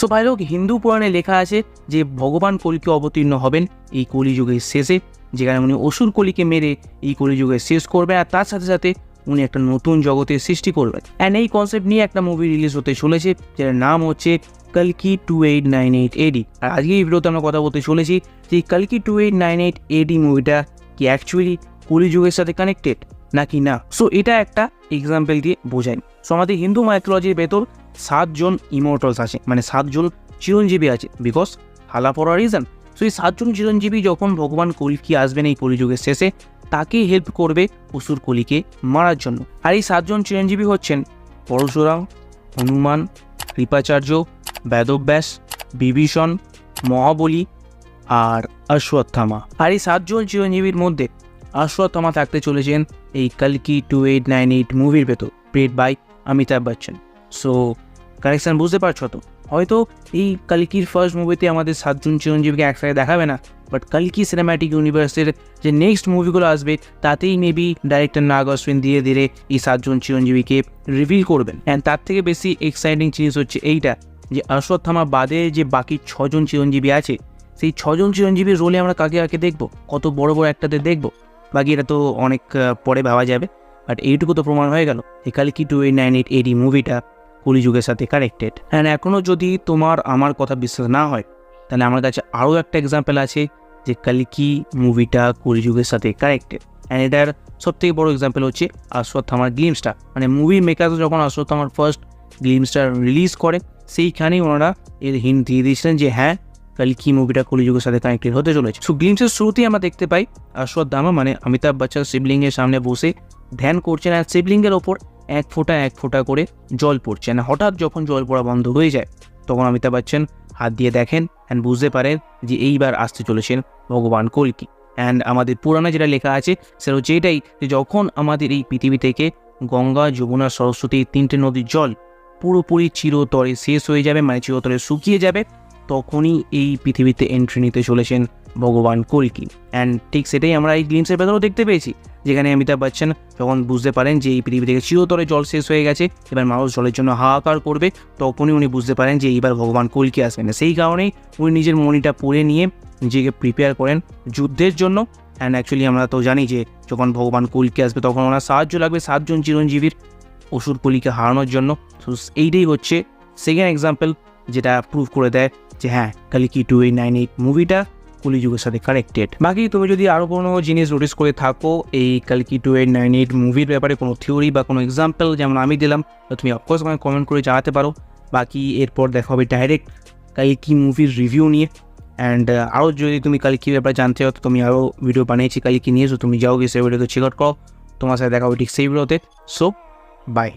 So ভাই লোক, হিন্দু পুরাণে লেখা আছে যে ভগবান কলিকে অবতীর্ণ হবেন এই কলিযুগের শেষে, যেখানে উনি অসুর কলিকে মেরে এই কলিযুগের শেষ করবেন, আর তার সাথে সাথে উনি একটা নতুন জগতের সৃষ্টি করবেন। অ্যান্ড এই কনসেপ্ট নিয়ে একটা মুভি রিলিজ হতে চলেছে, যার নাম হচ্ছে কালকি 2898 AD। আর আজকে এই ভিডিওতে আমরা কথা বলতে চলেছি যে কালকি 2898 AD মুভিটা কি অ্যাকচুয়ালি কলিযুগের সাথে কানেক্টেড নাকি না। সো এটা একটা এক্সাম্পল দিয়ে বোঝাই। সো আমাদের হিন্দু মাইথোলজির ভেতর 7 জন ইমর্টালস আছে, মানে 7 জন চিরঞ্জীবী আছে, বিকজ হালা পড়া রিজন। সো এই 7 জন চিরঞ্জীবী যখন ভগবান কলকি আসবেন এই কলিযুগের শেষে, তাকেই হেল্প করবে অসুর কলিকে মারার জন্য। আর এই 7 জন চিরঞ্জীবী হচ্ছেন পরশুরাম, হনুমান, কৃপাচার্য, বেদব্যাস, বিভীষণ, মহাবলী আর অশ্বত্থামা। আর এই 7 জন চিরঞ্জীবীর মধ্যে অশ্বত্থামা থাকতে চলেছেন এই কালকি 2898 মুভির ভেতর, played by Amitabh Bachchan. So connection বুঝতে পারছো তো? হয়তো এই কালকির ফার্স্ট মুভিতে আমাদের 7 জন চিরঞ্জীবীকে একসাথে দেখাবে না, বাট কালকি সিনেম্যাটিক ইউনিভার্সের যে নেক্সট মুভিগুলো আসবে তাতেই মেবি ডাইরেক্টর নাগ অশ্বিন ধীরে ধীরে এই 7 জন চিরঞ্জীবীকে রিভিল করবেন। অ্যান্ড তার থেকে বেশি এক্সাইটিং জিনিস হচ্ছে এইটা যে অশ্বত্থামা বাদে যে বাকি 6 জন চিরঞ্জীবী আছে, সেই 6 জন চিরঞ্জীবীর রোলে আমরা কাকে কাকে দেখবো, কত বড় বড় একটাতে দেখবো। বাকি এটা তো অনেক পরে ভাবা যাবে, বাট এইটুকু তো প্রমাণ হয়ে গেল এই কালকি 2898 AD মুভিটা কলিযুগের সাথে কানেক্টেড। অ্যান্ড এখনও যদি তোমার আমার কথা বিশ্বাস না হয়, তাহলে আমার কাছে আরও একটা এক্সাম্পল আছে যে কালকি মুভিটা কলিযুগের সাথে কানেক্টেড। অ্যান্ড এটার সবথেকে বড় এক্সাম্পল হচ্ছে অশ্বত্থামার গ্লিমসটা। মানে মুভি মেকার্স যখন অশ্বত্থামার ফার্স্ট গ্লিমসটা রিলিজ করে, সেইখানেই ওনারা এর হিন্ট দিয়ে দিয়েছিলেন যে হ্যাঁ, কালকি মুভিটা কলিযুগের সাথে কানেক্টেড হতে চলেছে। সো গ্লিমসের শুরুতেই আমরা দেখতে পাই অশ্বত্থামা মানে অমিতাভ বচ্চন শিবলিঙ্গের সামনে বসে ধ্যান করছেন, আর শিবলিঙ্গের ওপর এক ফোঁটা করে জল পড়ছে। না হঠাৎ যখন জল পড়া বন্ধ হয়ে যায়, তখন অমিতাভ বচ্চন হাত দিয়ে দেখেন অ্যান্ড বুঝতে পারেন যে এইবার আসতে চলেছেন ভগবান কলকি। অ্যান্ড আমাদের পুরাণে যেটা লেখা আছে সেটা হচ্ছে এটাই যে যখন আমাদের এই পৃথিবী থেকে গঙ্গা, যমুনা, সরস্বতী 3টে নদীর জল পুরোপুরি চিরতরে শেষ হয়ে যাবে, মানে চিরতরে শুকিয়ে যাবে, তখনই এই পৃথিবীতে এন্ট্রি নিতে চলেছেন ভগবান কলকি। অ্যান্ড ঠিক সেটাই আমরা এই গ্লিমসের ভেতরেও দেখতে পেয়েছি, যেখানে অমিতাভ বচ্চন যখন বুঝতে পারেন যে এই পৃথিবী থেকে চিরতরে জল শেষ হয়ে গেছে, এবার মানুষ জলের জন্য হাহাকার করবে, তখনই উনি বুঝতে পারেন যে এইবার ভগবান কলকি আসবেন। সেই কারণেই উনি নিজের মণিটা পরে নিয়ে নিজেকে প্রিপেয়ার করেন যুদ্ধের জন্য। অ্যান্ড অ্যাকচুয়ালি আমরা তো জানি যে যখন ভগবান কলকি আসবে তখন ওনার সাহায্য লাগবে 7 জন চিরঞ্জীবীর অসুর কলিকে হারানোর জন্য। তো এইটাই হচ্ছে সেকেন্ড এক্সাম্পল যেটা প্রুভ করে দেয় যে হ্যাঁ, কালকি 2898 মুভিটা কলিযুগের সাথে কানেক্টেড। বাকি তুমি যদি আরও কোনো জিনিস নোটিস করে থাকো এই কালকি 2898 মুভির ব্যাপারে, কোনো থিওরি বা কোনো এক্সাম্পল যেমন আমি দিলাম, তো তুমি অফকোর্স আমাকে কমেন্ট করে জানাতে পারো। বাকি এরপর দেখা হবে ডাইরেক্ট কালকি মুভির রিভিউ নিয়ে। অ্যান্ড আরও যদি তুমি কালকির ব্যাপারে জানতে চাও, তো তুমি আরও ভিডিও বানিয়েছি কালকি নিয়ে, সো তুমি যাও গিয়ে সেই ভিডিওতে চেক আউট করো। তোমার সাথে দেখা হবে ঠিক সেই ভিডিওতে। So by.